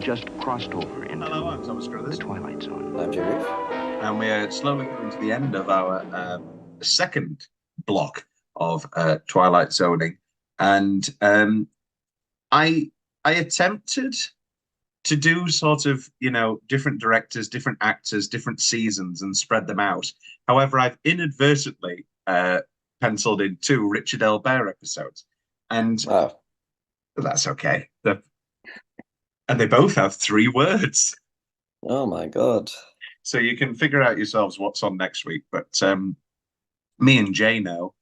Just crossed over into the Twilight Zone. I'm Jerry. And we're slowly coming to the end of our second block of Twilight Zoning. And I attempted to do sort of, different directors, different actors, different seasons and spread them out. However, I've inadvertently penciled in 2 Richard L. Bear episodes. And that's okay. And they both have 3 words. Oh my God. So you can figure out yourselves what's on next week. But me and Jay know.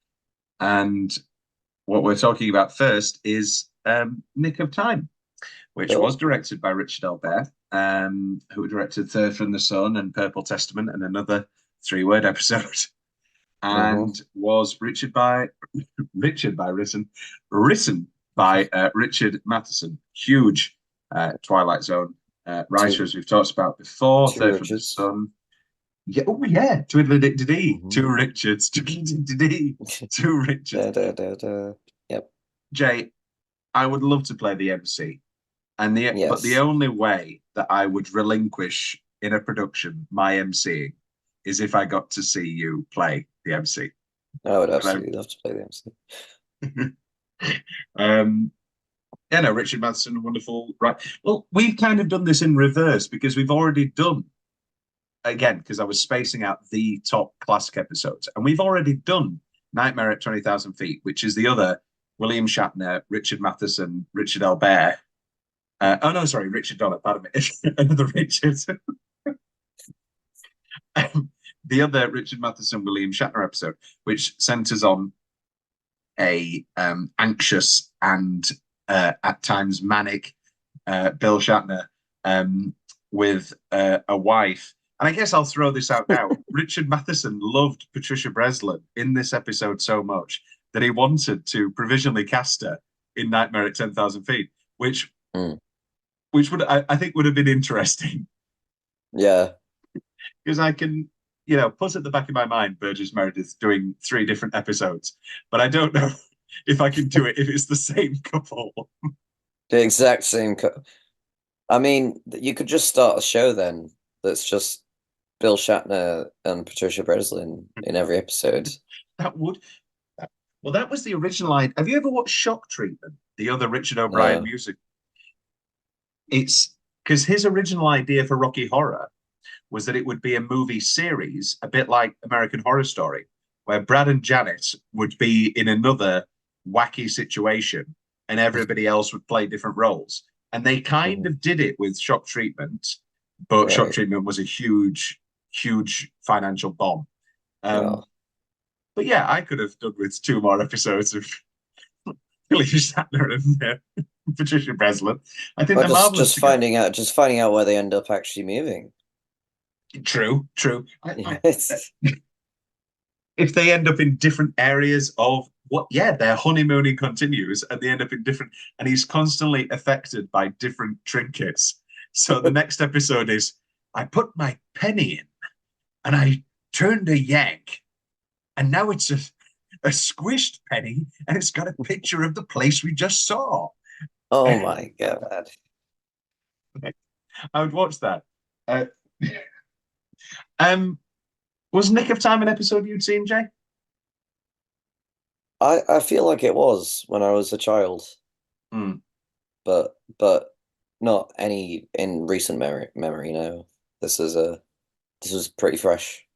And what we're talking about first is Nick of Time, which was directed by Richard L. Bear, who directed Third from the Sun and Purple Testament and another 3-word episode. And was written by Richard Matheson. Huge Twilight Zone writer, as we've talked about before. Third from the Sun. Yeah, Twiddly-dee-dee-dee. 2 Richards. Twiddly-dee-dee-dee. 2 Richards. Yep. Jay, I would love to play the MC. But the only way that I would relinquish in a production my MCing is if I got to see you play the MC. I would absolutely love to play the MC. Richard Matheson, wonderful. Right. Well, we've kind of done this in reverse because we've already done, again, because I was spacing out the top classic episodes, and we've already done Nightmare at 20,000 Feet, which is the other William Shatner, Richard Matheson, Richard L. Bear. Richard Donner, pardon me. Another Richard. The other Richard Matheson, William Shatner episode, which centers on a anxious and at times manic Bill Shatner with a wife. And I guess I'll throw this out now. Richard Matheson loved Patricia Breslin in this episode so much that he wanted to provisionally cast her in Nightmare at 10,000 Feet, which would I think would have been interesting. Yeah. Because I can, put at the back of my mind Burgess Meredith doing 3 different episodes, but I don't know if I can do it if it's the same couple. The exact same couple. I mean, you could just start a show then that's just Bill Shatner and Patricia Breslin in every episode. That was the original idea. Have you ever watched Shock Treatment, the other Richard O'Brien music? It's because his original idea for Rocky Horror was that it would be a movie series, a bit like American Horror Story, where Brad and Janet would be in another wacky situation and everybody else would play different roles. And they kind of did it with Shock Treatment, but Shock Treatment was a huge financial bomb. But yeah, I could have done with 2 more episodes of William Shatner and Patricia Breslin. I think they're just finding out where they end up actually moving. True. If they end up in different areas of their honeymooning continues and they end up in different, and he's constantly affected by different trinkets. So the next episode is, I put my penny in and I turned a yank and now it's a squished penny and it's got a picture of the place we just saw. Oh my God. I would watch that. Was Nick of Time an episode you'd seen, Jay? I feel like it was when I was a child, but not any in recent memory. No, this was pretty fresh.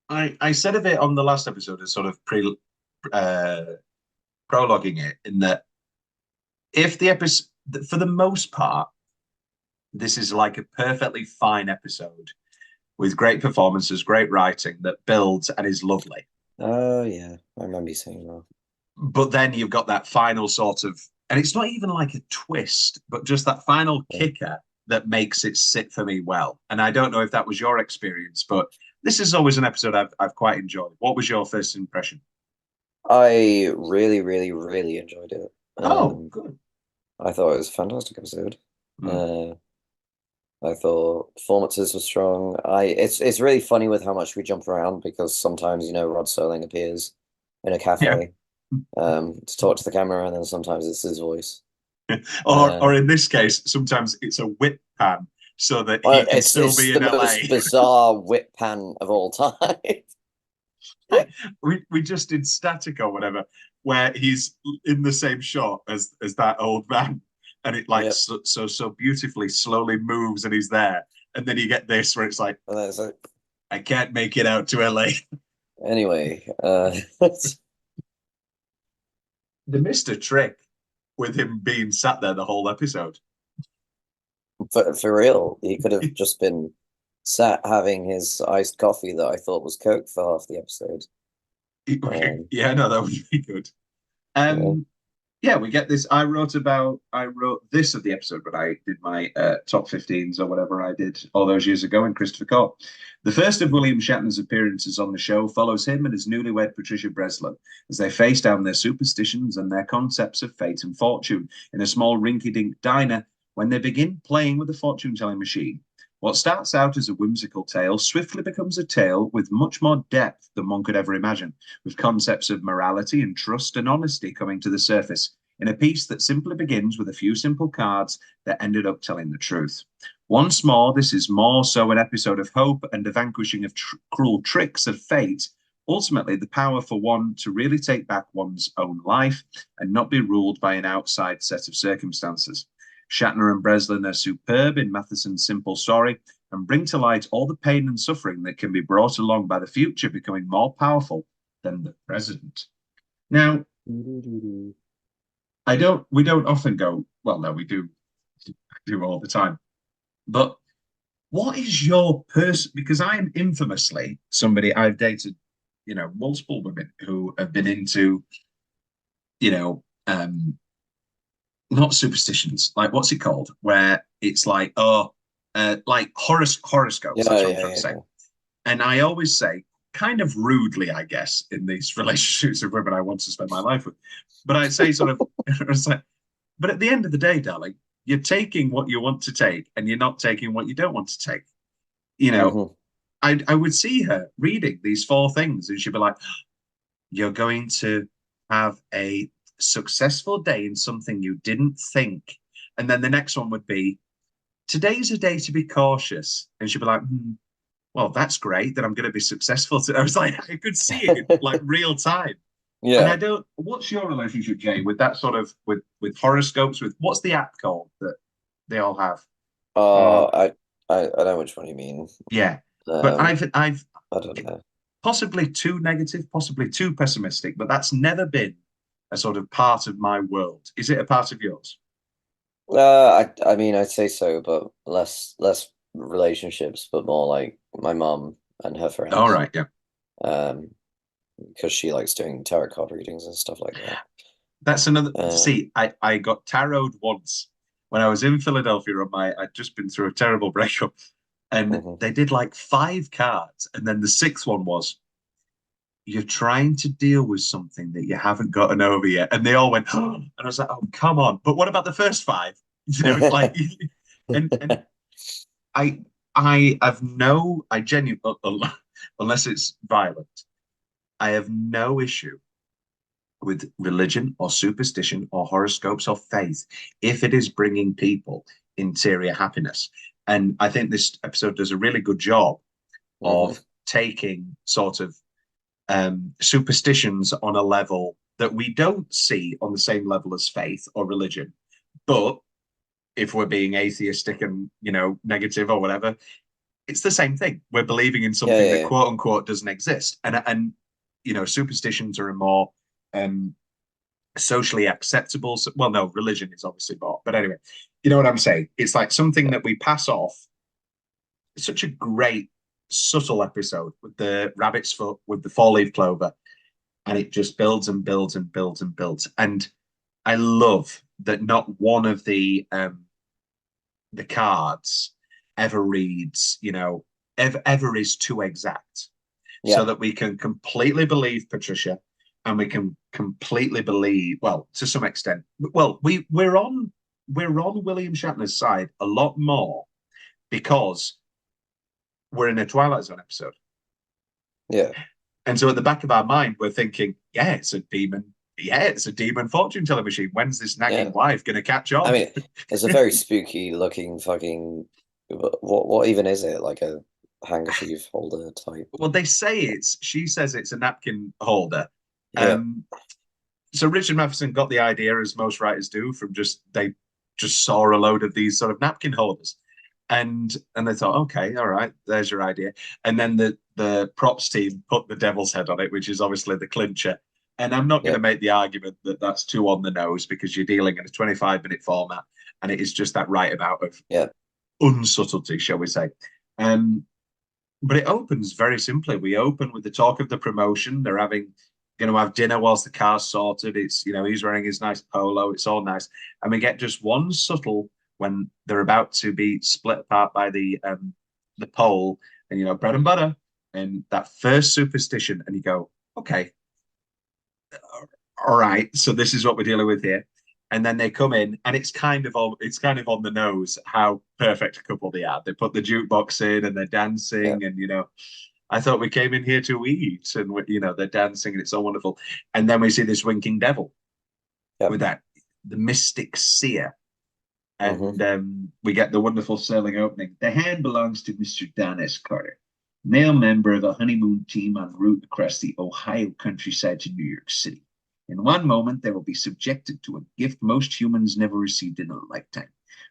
I said of it on the last episode as sort of prologuing it, in that if the episode, for the most part, this is like a perfectly fine episode with great performances, great writing that builds and is lovely. Oh, yeah. I remember you saying that. But then you've got that final sort of, and it's not even like a twist, but just that final kicker that makes it sit for me well. And I don't know if that was your experience, but this is always an episode I've quite enjoyed. What was your first impression? I really, really, really enjoyed it. Good. I thought it was a fantastic episode. I thought performances were strong. It's really funny with how much we jump around because sometimes, Rod Serling appears in a cafe to talk to the camera, and then sometimes it's his voice. Or in this case, sometimes it's a whip pan so that he can still be in LA. It's the most bizarre whip pan of all time. we just did Static or whatever, where he's in the same shot as that old man, and it so beautifully slowly moves, and he's there, and then you get this where it's like, I can't make it out to LA. Anyway, they missed a trick with him being sat there the whole episode. For real, he could have just been sat having his iced coffee that I thought was Coke for half the episode. That would be good. We get this. I wrote this of the episode, but I did my top 15s or whatever I did all those years ago in Christopher Court. The first of William Shatner's appearances on the show follows him and his newlywed Patricia Breslin as they face down their superstitions and their concepts of fate and fortune in a small rinky-dink diner when they begin playing with the fortune-telling machine. What starts out as a whimsical tale swiftly becomes a tale with much more depth than one could ever imagine, with concepts of morality and trust and honesty coming to the surface in a piece that simply begins with a few simple cards that ended up telling the truth. Once more, this is more so an episode of hope and a vanquishing of cruel tricks of fate, ultimately the power for one to really take back one's own life and not be ruled by an outside set of circumstances. Shatner and Breslin are superb in Matheson's simple story and bring to light all the pain and suffering that can be brought along by the future becoming more powerful than the present. Now, we don't often go, well, no, we do all the time. But what is your person? Because I am infamously somebody, I've dated, multiple women who have been into, not superstitions, like what's it called? Where it's like, like horoscopes, that's what I'm trying to say. And I always say, kind of rudely, I guess, in these relationships with women I want to spend my life with. But I say sort of, it's like, but at the end of the day, darling, you're taking what you want to take and you're not taking what you don't want to take. I would see her reading these 4 things and she'd be like, you're going to have a successful day in something you didn't think. And then the next one would be, today's a day to be cautious. And she'd be like, well, that's great that I'm going to be successful. I was like, I could see it like real time. Yeah. And what's your relationship, Jay, with that sort of, with horoscopes, with what's the app called that they all have? I know which one you mean. Yeah. But I've I don't know. Possibly too negative, possibly too pessimistic, but that's never been a sort of part of my world. Is it a part of yours? I mean, I'd say so, but less relationships, but more like my mum and her friends. All right, yeah. Because she likes doing tarot card readings and stuff like that. That's another. See, I got tarot once when I was in Philadelphia I'd just been through a terrible breakup, and they did like 5 cards, and then the 6th one was, you're trying to deal with something that you haven't gotten over yet. And they all went, oh, and I was like, oh, come on. But what about the first 5? It's like, and I genuinely, unless it's violent, I have no issue with religion or superstition or horoscopes or faith if it is bringing people interior happiness. And I think this episode does a really good job of taking sort of superstitions on a level that we don't see on the same level as faith or religion. But if we're being atheistic and, negative or whatever, it's the same thing. We're believing in something that quote unquote doesn't exist. And superstitions are a more socially acceptable. Well, no, religion is obviously more. But anyway, you know what I'm saying? It's like something that we pass off. It's such a great subtle episode with the rabbit's foot, with the 4-leaf clover, and it just builds and builds and builds and builds. And I love that not one of the cards ever reads, ever is too exact, so that we can completely believe Patricia, and we can completely believe, well, to some extent, well, we're on William Shatner's side a lot more because we're in a Twilight Zone episode. Yeah. And so at the back of our mind, we're thinking, yeah, it's a demon. Yeah, it's a demon fortune teller machine. When's this nagging wife going to catch on? I mean, it's a very spooky looking fucking. What even is it? Like a handkerchief holder type? Well, she says it's a napkin holder. Yeah. So Richard Matheson got the idea, as most writers do, from they just saw a load of these sort of napkin holders. And they thought, okay, all right, there's your idea. And then the props team put the devil's head on it, which is obviously the clincher. And I'm not going to make the argument that that's too on the nose, because you're dealing in a 25-minute format, and it is just that right amount of unsubtlety, shall we say. But it opens very simply. We open with the talk of the promotion. They're going to have dinner whilst the car's sorted. It's, he's wearing his nice polo. It's all nice. And we get just one subtle, when they're about to be split apart by the pole, and bread and butter, and that first superstition, and you go, okay, all right, so this is what we're dealing with here. And then they come in, and it's kind of on the nose how perfect a couple they are. They put the jukebox in, and they're dancing, and I thought we came in here to eat, and they're dancing, and it's all wonderful. And then we see this winking devil with the mystic seer. And we get the wonderful sailing opening. The hand belongs to Mr. Don S. Carter, male member of a honeymoon team en route across the Ohio countryside to New York City. In one moment, they will be subjected to a gift most humans never received in a lifetime.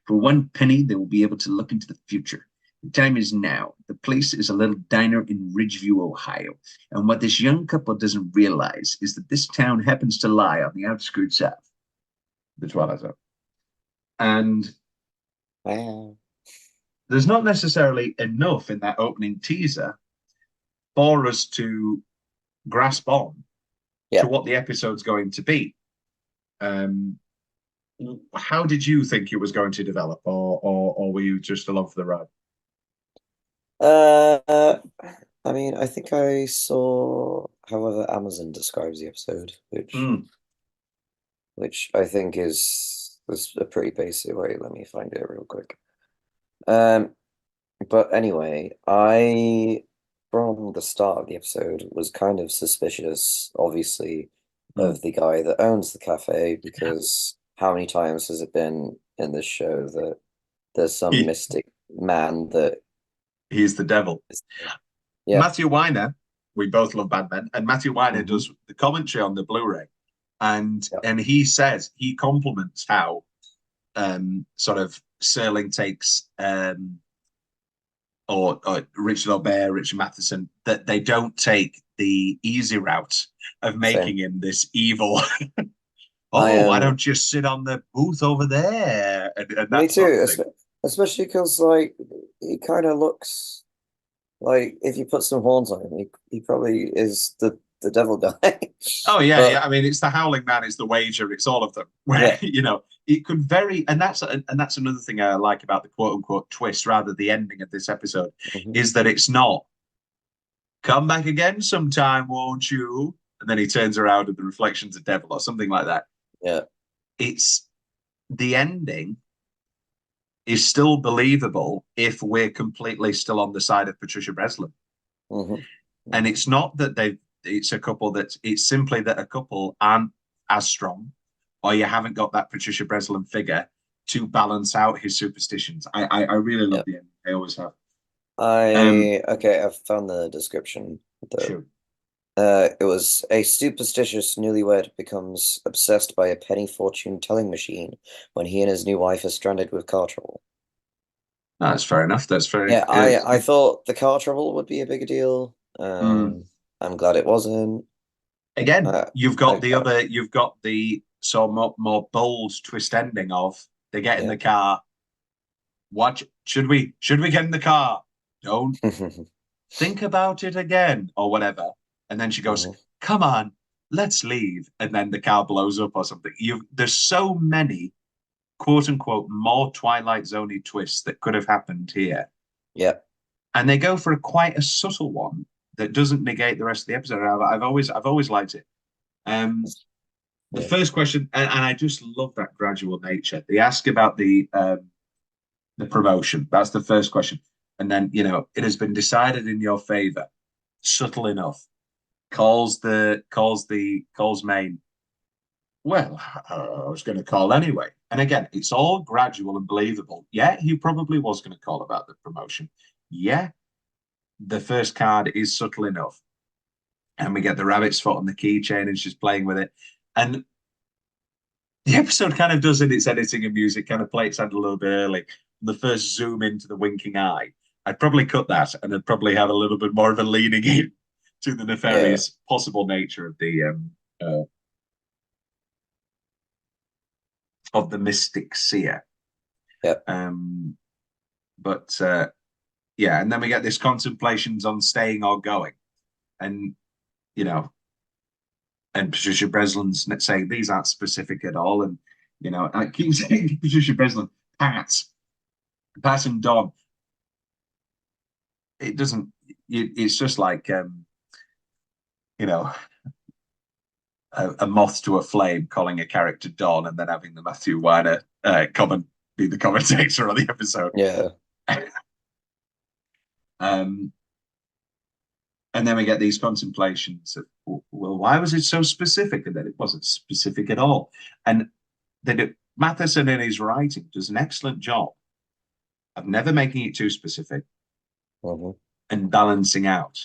For 1 penny, they will be able to look into the future. The time is now. The place is a little diner in Ridgeview, Ohio. And what this young couple doesn't realize is that this town happens to lie on the outskirts of the Twilight Zone. And there's not necessarily enough in that opening teaser for us to grasp on to what the episode's going to be. How did you think it was going to develop, or were you just along for the ride? I mean, I think I saw however Amazon describes the episode, which I think was a pretty basic way. Let me find it real quick. But anyway, I, from the start of the episode, was kind of suspicious, obviously, of the guy that owns the cafe, because how many times has it been in this show that there's some mystic man that he's the devil? Matthew Weiner, we both love Bad Men, and Matthew Weiner does the commentary on the Blu-ray, and he says, he compliments how sort of Serling takes or Richard Aubert, Richard Matheson, that they don't take the easy route of making him this evil. Why don't you sit on the booth over there? And that me too, especially because like he kind of looks like, if you put some horns on him, he probably is the devil guy. Yeah. I mean, it's the Howling Man, it's the Wager, it's all of them. Where it could vary, and that's another thing I like about the quote unquote twist, rather the ending of this episode, is that it's not come back again sometime, won't you? And then he turns around and the reflection's a devil or something like that. Yeah, it's the ending is still believable if we're completely still on the side of Patricia Breslin. And it's not that it's a couple it's simply that a couple aren't as strong, or you haven't got that Patricia Breslin figure to balance out his superstitions. I really love the ending. I always have. I've found the description. Sure. It was a superstitious newlywed becomes obsessed by a penny fortune telling machine when he and his new wife are stranded with car trouble. That's fair enough. That's very good. I thought the car trouble would be a bigger deal. I'm glad it wasn't. Again, you've got the more bold twist ending of they get in the car. What should we get in the car? Don't think about it again, or whatever. And then she goes, come on, let's leave. And then the car blows up or something. There's so many, quote unquote, more Twilight Zone-y twists that could have happened here. Yeah. And they go for quite a subtle one that doesn't negate the rest of the episode. I've always liked it. The first question, and I just love that gradual nature. They ask about the the promotion. That's the first question. And then, it has been decided in your favor. Subtle enough. Calls main. Well, I was going to call anyway. And again, it's all gradual and believable. Yeah, he probably was going to call about the promotion. Yeah, the first card is subtle enough. And we get the rabbit's foot on the keychain and she's playing with it. And the episode kind of does in its editing and music, kind of play its hand a little bit early. The first zoom into the winking eye. I'd probably cut that and I'd probably have a little bit more of a leaning in to the nefarious possible nature of the mystic seer. Yep. But and then we get this contemplations on staying or going. And, and Patricia Breslin's saying these aren't specific at all. And, I keep saying Patricia Breslin, Pat and Don. It doesn't, it's just like, a moth to a flame calling a character Don and then having the Matthew Weiner be the commentator on the episode. Yeah. And then we get these contemplations of, well, why was it so specific? And then it wasn't specific at all. And Matheson in his writing does an excellent job of never making it too specific and balancing out.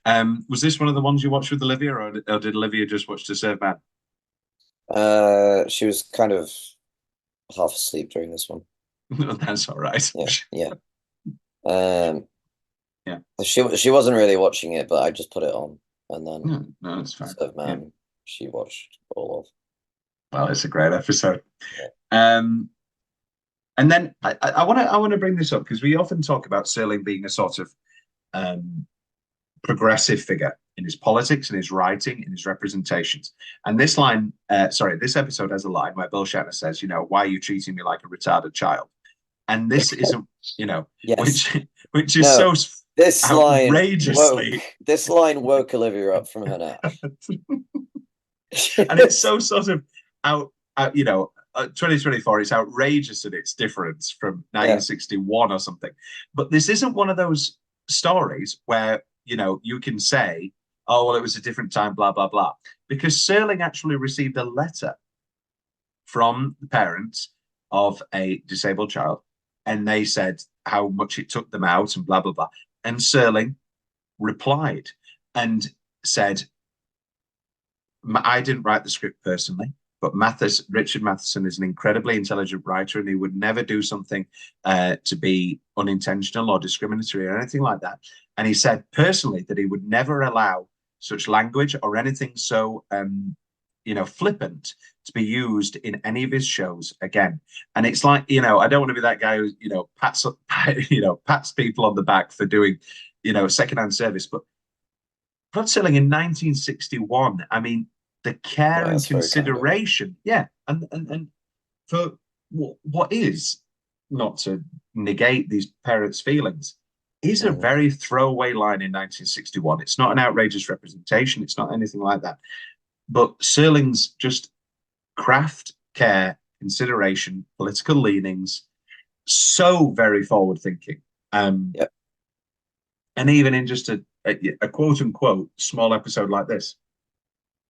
Was this one of the ones you watched with Olivia, or did Olivia just watch To Serve Man? She was kind of half asleep during this one. That's all right. Yeah. She wasn't really watching it, but I just put it on, and then no, that's fine. Serve Man, she watched all of. Well, it's a great episode. Yeah. And then I want to bring this up because we often talk about Serling being a sort of progressive figure in his politics, in his writing, in his representations. And this episode has a line where Bill Shatner says, why are you treating me like a retarded child? And this isn't, yes. which is so outrageously. This line woke Olivia up from her nap. And it's so sort of 2024, it's outrageous in its difference from 1961 or something. But this isn't one of those stories where, you can say, oh, well, it was a different time, blah, blah, blah. Because Serling actually received a letter from the parents of a disabled child, and they said how much it took them out and blah, blah, blah. And Serling replied and said, I didn't write the script personally, but Richard Matheson is an incredibly intelligent writer, and he would never do something to be unintentional or discriminatory or anything like that. And he said personally that he would never allow such language or anything so, flippant to be used in any of his shows again. And it's like, I don't want to be that guy who, pats people on the back for doing, secondhand service. But Rod Serling in 1961, I mean, the care and consideration, and for what is, not to negate these parents' feelings, is a very throwaway line in 1961. It's not an outrageous representation. It's not anything like that. But Serling's just craft, care, consideration, political leanings, so very forward-thinking. And even in just a quote-unquote small episode like this.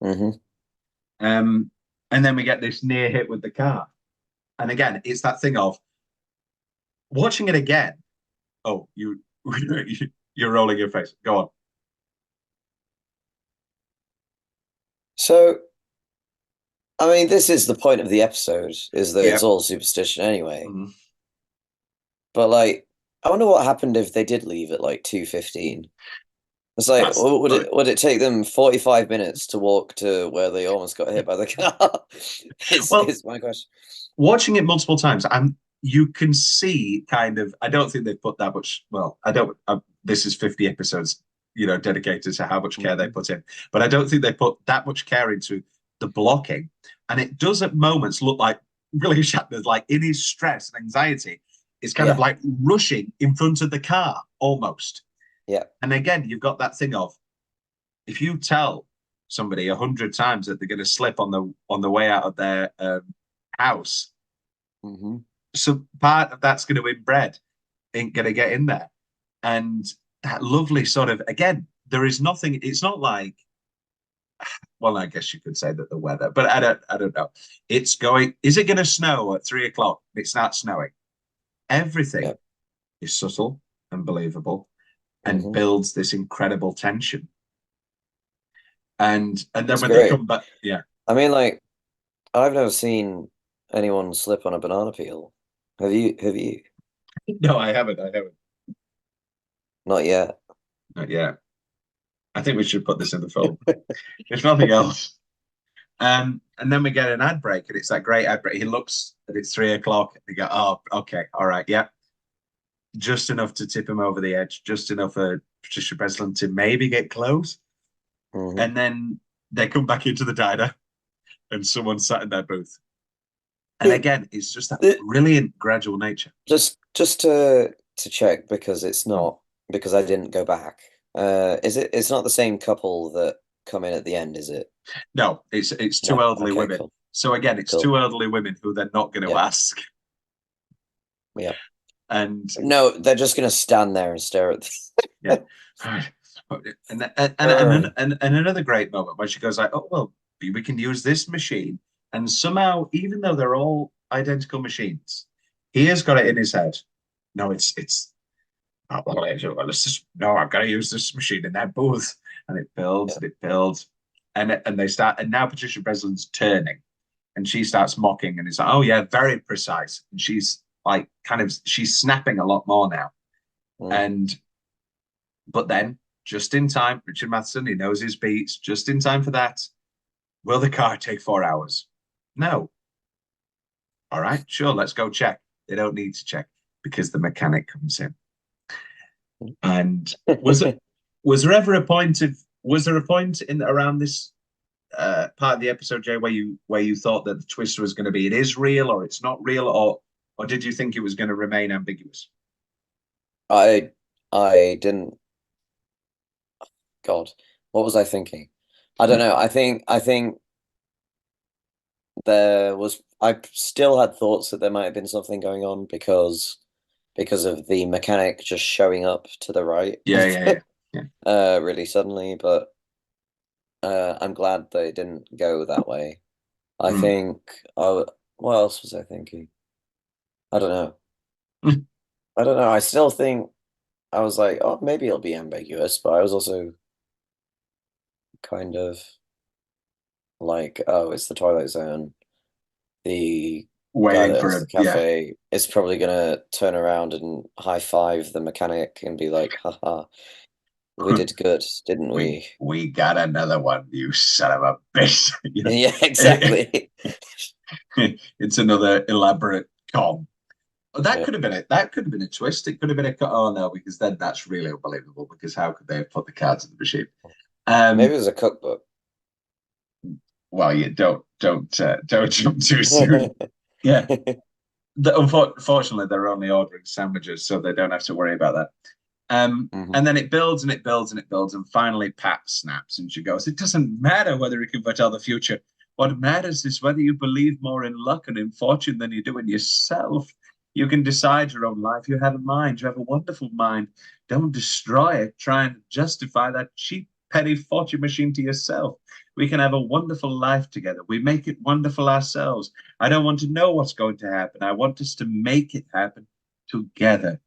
And then we get this near hit with the car. And again, it's that thing of watching it again. Oh, you're rolling your face. Go on. So, I mean, this is the point of the episode, is that it's all superstition anyway. But, I wonder what happened if they did leave at, 2:15. It's like, would it take them 45 minutes to walk to where they almost got hit by the car? It's my question. Watching it multiple times, you can see kind of, I don't think they've put that much, this is 50 episodes, dedicated to how much care they put in. But I don't think they put that much care into the blocking. And it does at moments look like William Shatner, in his stress and anxiety, is kind of rushing in front of the car almost. Yeah. And again, you've got that thing of, if you tell somebody 100 times that they're going to slip on the way out of their house, So part of that's going to inbred, ain't going to get in there. And that lovely sort of, again, there is nothing, it's not like, well, I guess you could say that the weather, but I don't know. It's going, is it going to snow at 3 o'clock? It starts snowing. Everything is subtle and believable and builds this incredible tension. And then It's when great. they come back, yeah. I mean, like, I've never seen anyone slip on a banana peel. Have you? No, I haven't. Not yet. Not yet. I think we should put this in the film. If nothing else. And then we get an ad break, and it's that great ad break. He looks and it's 3 o'clock. And he go, oh, okay, all right, yeah. Just enough to tip him over the edge, just enough for Patricia Breslin to maybe get close. And then they come back into the diner, and someone sat in their booth. And again, it's just that brilliant gradual nature. Just to check, because it's not, because I didn't go back. It's not the same couple that come in at the end, is it? No, it's two elderly women. Cool. So again, it's two elderly women who they're not going to ask. Yeah. And no, they're just going to stand there and stare at this. Yeah. And another great moment where she goes like, oh, well, we can use this machine. And somehow, even though they're all identical machines, he has got it in his head. No, oh, well, let's just, no, I've got to use this machine in that booth. And it builds and it builds. And they start, and now Patricia Breslin's turning and she starts mocking and it's like, oh yeah, very precise. And she's like, she's snapping a lot more now. But then, just in time, Richard Matheson, he knows his beats, just in time for that. Will the car take 4 hours? No. All right, sure, let's go check. They don't need to check because the mechanic comes in. And was there ever a point in around this part of the episode, Jay, where you thought that the twist was going to be it is real or it's not real, or did you think it was going to remain ambiguous? I didn't. God, what was I thinking? I don't know. I think I still had thoughts that there might have been something going on because of the mechanic just showing up to the right. Yeah. Really suddenly, but I'm glad they didn't go that way. I think what else was I thinking? I don't know. I don't know. I still think I was like, oh, maybe it'll be ambiguous, but I was also kind of like, oh, it's the Twilight Zone. The guy that owns the cafe is probably gonna turn around and high five the mechanic and be like, haha, we did good, didn't we? We got another one, you son of a bitch. Yeah, exactly. It's another elaborate con. That could have been it. That could have been a twist. It could have been a oh no, because then that's really unbelievable. Because how could they have put the cards in the machine? Maybe it was a cookbook. Well, you don't jump too soon. Yeah. Unfortunately, they're only ordering sandwiches, so they don't have to worry about that. And then it builds and it builds and it builds, and finally Pat snaps and she goes, "It doesn't matter whether you can foretell the future. What matters is whether you believe more in luck and in fortune than you do in yourself. You can decide your own life. You have a mind. You have a wonderful mind. Don't destroy it. Try and justify that cheap, petty fortune machine to yourself. We can have a wonderful life together. We make it wonderful ourselves. I don't want to know what's going to happen. I want us to make it happen together."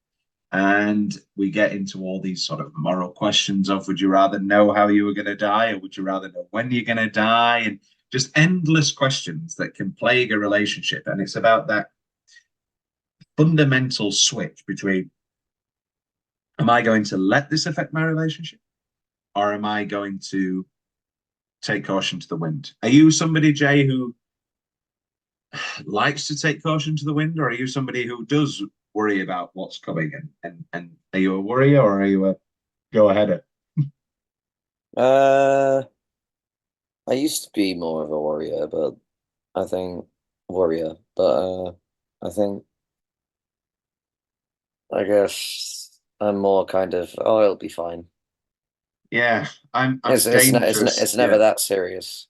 And we get into all these sort of moral questions of, would you rather know how you were going to die, or would you rather know when you're going to die? And just endless questions that can plague a relationship. And it's about that fundamental switch between, am I going to let this affect my relationship, or am I going to take caution to the wind? Are you somebody, Jay, who likes to take caution to the wind, or are you somebody who does worry about what's coming? And are you a worrier, or are you a go-aheader? I used to be more of a warrior, but I think I guess I'm more kind of, oh, it'll be fine. Yeah, I'm It's never that serious.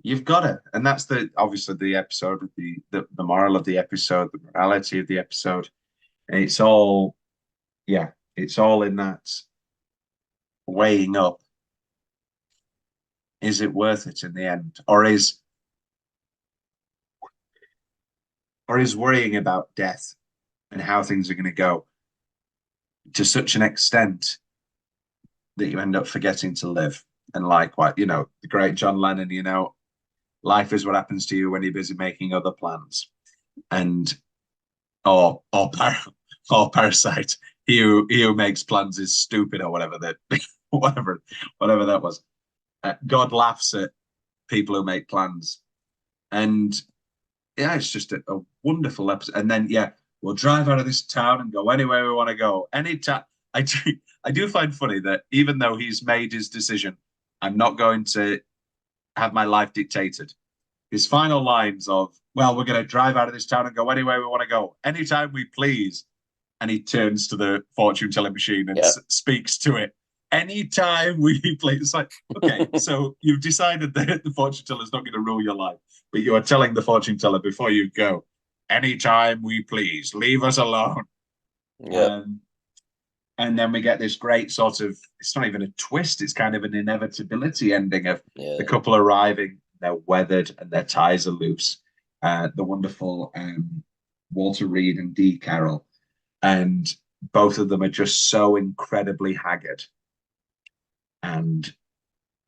You've got it, and that's obviously the episode of the moral of the episode, the morality of the episode. And it's all, yeah, it's all in that weighing up. Is it worth it in the end, or is worrying about death and how things are going to go to such an extent that you end up forgetting to live? And like what, the great John Lennon, life is what happens to you when you're busy making other plans. And or Parasite, he who makes plans is stupid, or whatever that whatever that was. God laughs at people who make plans. And yeah, it's just a wonderful episode. And then we'll drive out of this town and go anywhere we want to go. Anytime. I do find funny that even though he's made his decision, I'm not going to have my life dictated. His final lines of, well, we're going to drive out of this town and go anywhere we want to go, anytime we please. And he turns to the fortune telling machine and speaks to it. Anytime we please. It's like, okay, so you've decided that the fortune teller is not going to rule your life, but you are telling the fortune teller before you go, anytime we please, leave us alone. Yeah. And then we get this great sort of, it's not even a twist, it's kind of an inevitability ending of the couple arriving, they're weathered and their ties are loose. The wonderful Walter Reed and Dee Carroll. And both of them are just so incredibly haggard. And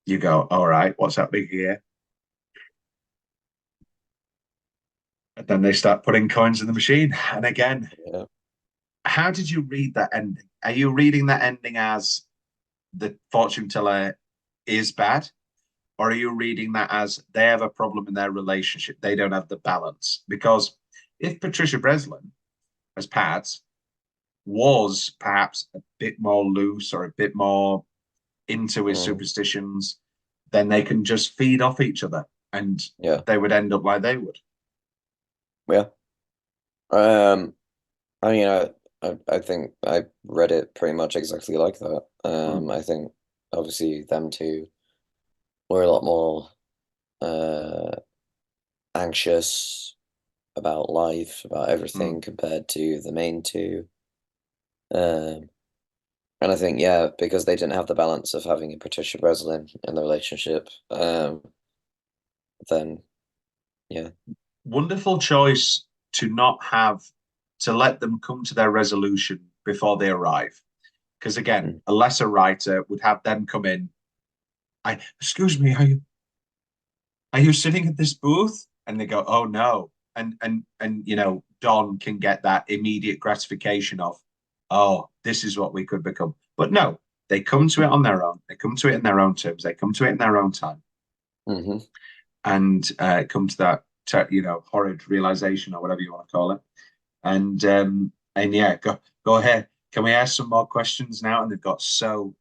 you go, all right, what's happening here? And then they start putting coins in the machine. And again, how did you read that ending? Are you reading that ending as the fortune teller is bad? Or are you reading that as they have a problem in their relationship? They don't have the balance. Because if Patricia Breslin, as Pat, was perhaps a bit more loose or a bit more into his superstitions, then they can just feed off each other and they would end up like they would. Yeah. I mean, I think I read it pretty much exactly like that. I think obviously them two were a lot more anxious about life, about everything compared to the main two. And I think, because they didn't have the balance of having a Patricia Breslin in the relationship, then, Wonderful choice to not have, to let them come to their resolution before they arrive. Because again, a lesser writer would have them come in. Excuse me, are you sitting at this booth? And they go, oh no. And Don can get that immediate gratification of, oh, this is what we could become. But no, they come to it on their own. They come to it in their own terms. They come to it in their own time. And come to that, horrid realization or whatever you want to call it. And go ahead. Can we ask some more questions now? And they've got so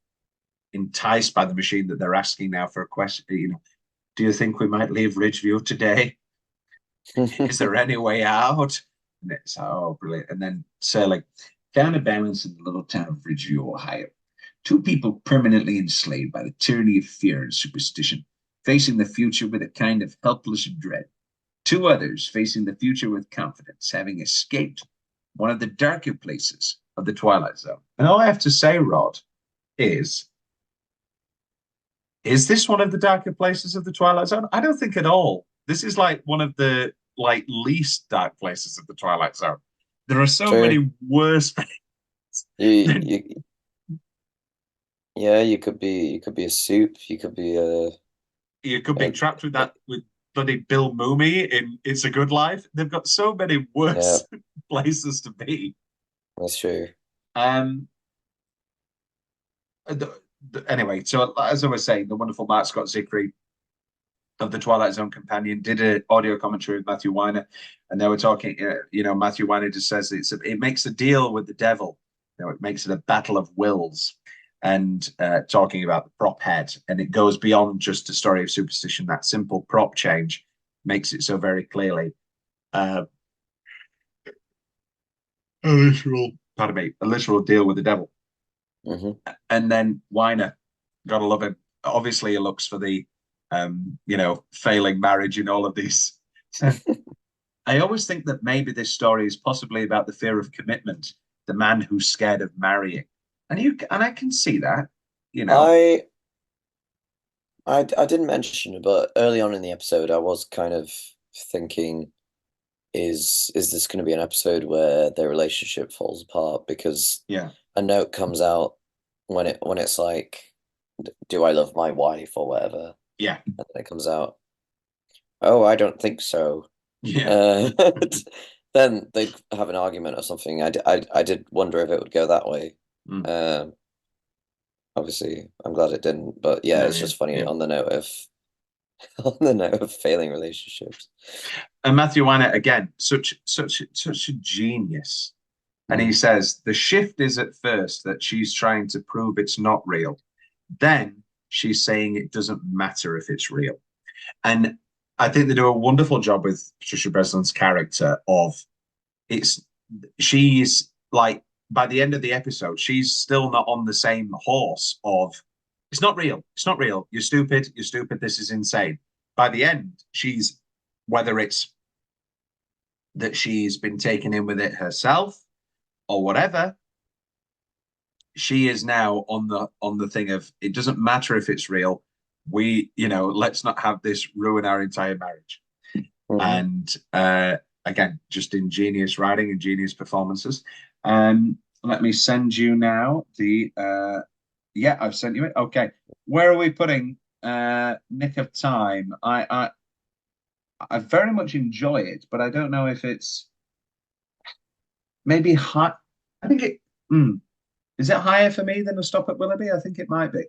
enticed by the machine that they're asking now for a question. Do you think we might leave Ridgeview today? Is there any way out? And it's, oh, brilliant. And then Serling, found a balance in the little town of Ridgeview, Ohio. Two people permanently enslaved by the tyranny of fear and superstition, facing the future with a kind of helpless dread. Two others facing the future with confidence, having escaped one of the darker places of the Twilight Zone. And all I have to say, Rod, is this one of the darker places of the Twilight Zone? I don't think at all. This is like one of the least dark places of the Twilight Zone. There are so many worse things. You could be a soup. You could be trapped with bloody Bill Mooney in It's a Good Life. They've got so many worse places to be. That's true. Anyway, so as I was saying, the wonderful Mark Scott Zickery of the Twilight Zone Companion did an audio commentary with Matthew Weiner, and they were talking. Matthew Weiner just says it makes a deal with the devil. It makes it a battle of wills, and talking about the prop head, and it goes beyond just a story of superstition. That simple prop change makes it so very clearly a literal deal with the devil. And then Weiner, gotta love him. Obviously, he looks for the failing marriage and all of these. I always think that maybe this story is possibly about the fear of commitment, the man who's scared of marrying. And I can see that, I didn't mention it, but early on in the episode, I was kind of thinking, is this going to be an episode where their relationship falls apart? Because a note comes out when it's like, do I love my wife or whatever? Yeah. And then it comes out, oh, I don't think so. Yeah. Then they'd have an argument or something. I did wonder if it would go that way. Obviously, I'm glad it didn't. But yeah, it's just funny on the note of failing relationships. And Matthew Weiner, again, such a genius. And he says the shift is at first that she's trying to prove it's not real. Then she's saying it doesn't matter if it's real. And I think they do a wonderful job with Patricia Breslin's character of she's like, by the end of the episode, she's still not on the same horse of it's not real. It's not real. You're stupid. You're stupid. This is insane. By the end, she's, whether it's that she's been taken in with it herself or whatever, she is now on the thing of it doesn't matter if it's real. Let's not have this ruin our entire marriage. And again, just ingenious writing, ingenious performances. Let me send you now the I've sent you it. Okay. Where are we putting Nick of Time? I very much enjoy it, but I don't know if it's maybe high. I think it is it higher for me than A Stop at Willoughby? I think it might be.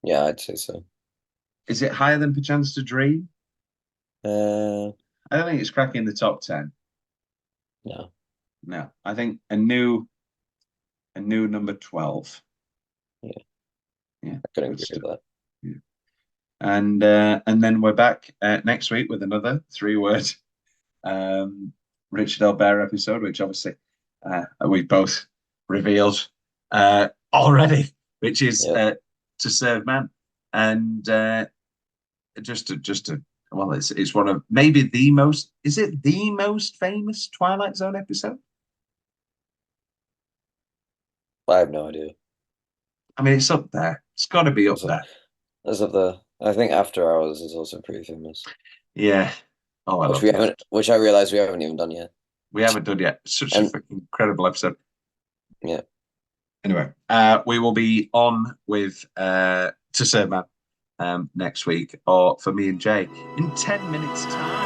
Yeah, I'd say so. Is it higher than Perchance to Dream? I don't think it's cracking the top 10. No. I think a new number 12. Yeah. I couldn't agree with that. Yeah. And then we're back next week with another 3-word Richard Elbert episode, which obviously we both revealed already, which is To Serve Man. And it's one of maybe the most, is it the most famous Twilight Zone episode? I have no idea. I mean, it's up there. It's got to be up there. It's up there. I think After Hours is also pretty famous. Yeah. Oh, which I realize we haven't even done yet. We haven't done yet. Such a freaking incredible episode. Yeah. Anyway, we will be on with To Serve Man next week, or for me and Jay in 10 minutes' time.